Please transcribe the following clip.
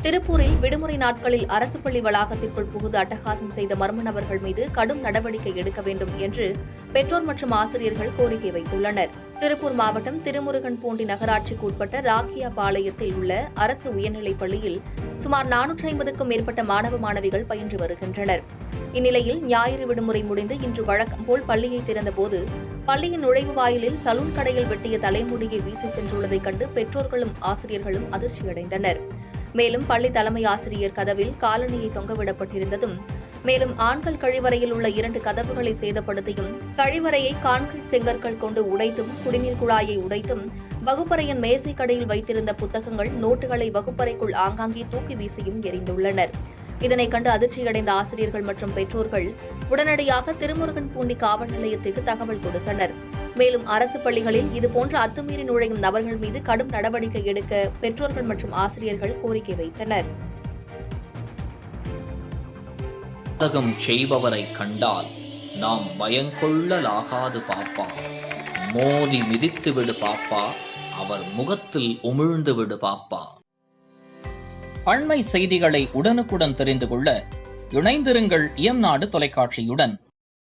திருப்பூரில் விடுமுறை நாட்களில் அரசு பள்ளி வளாகத்திற்குள் புகுந்து அட்டகாசம் செய்த மர்ம நபர்கள் மீது கடும் நடவடிக்கை எடுக்க வேண்டும் என்று பெற்றோர் மற்றும் ஆசிரியர்கள் கோரிக்கை வைத்துள்ளனர். திருப்பூர் மாவட்டம் திருமுருகன்பூண்டி நகராட்சிக்கு உட்பட்ட ராக்கியாபாளையத்தில் உள்ள அரசு உயர்நிலைப் பள்ளியில் சுமார் 450க்கும் மேற்பட்ட மாணவ மாணவிகள் பயின்று வருகின்றனர். இந்நிலையில் ஞாயிறு விடுமுறை முடிந்து இன்று வழக்கம் போல் பள்ளியை திறந்தபோது பள்ளியின் நுழைவு வாயிலில் சலூன் கடையில் வெட்டிய தலைமுடியை வீசி சென்றுள்ளதைக் கண்டு பெற்றோர்களும் ஆசிரியர்களும் அதிர்ச்சியடைந்தனர். மேலும் பள்ளி தலைமை ஆசிரியர் கதவில் காலணியை தொங்கவிடப்பட்டிருந்ததும், மேலும் ஆண்கள் கழிவறையில் உள்ள 2 கதவுகளை சேதப்படுத்தியும், கழிவறையை கான்கிரீட் செங்கற்கள் கொண்டு உடைத்தும், குடிநீர் குழாயை உடைத்தும், வகுப்பறையின் மேசை கடையில் வைத்திருந்த புத்தகங்கள், நோட்டுகளை வகுப்பறைக்குள் ஆங்காங்கே தூக்கி வீசியும் எறிந்துள்ளனர். இதனைக் கண்டு அதிர்ச்சியடைந்த ஆசிரியர்கள் மற்றும் பெற்றோர்கள் உடனடியாக திருமுருகன்பூண்டி காவல் நிலையத்திற்கு தகவல் கொடுத்தனர். மேலும் அரசு பள்ளிகளில் இதுபோன்ற அத்துமீறி நுழையும் நபர்கள் மீது கடும் நடவடிக்கை எடுக்க பெற்றோர்கள் மற்றும் ஆசிரியர்கள் கோரிக்கை வைத்தனர். பாதகம் செய்பவரை கண்டால் நாம் பயங்கொள்ளலாகாது பாப்பா, மோதி மிதித்து விடு பாப்பா, அவர் முகத்தில் உமிழ்ந்து விடு பாப்பா. அண்மை செய்திகளை உடனுக்குடன் தெரிந்து கொள்ள இணைந்திருங்கள் இயம்நாடு தொலைக்காட்சியுடன்.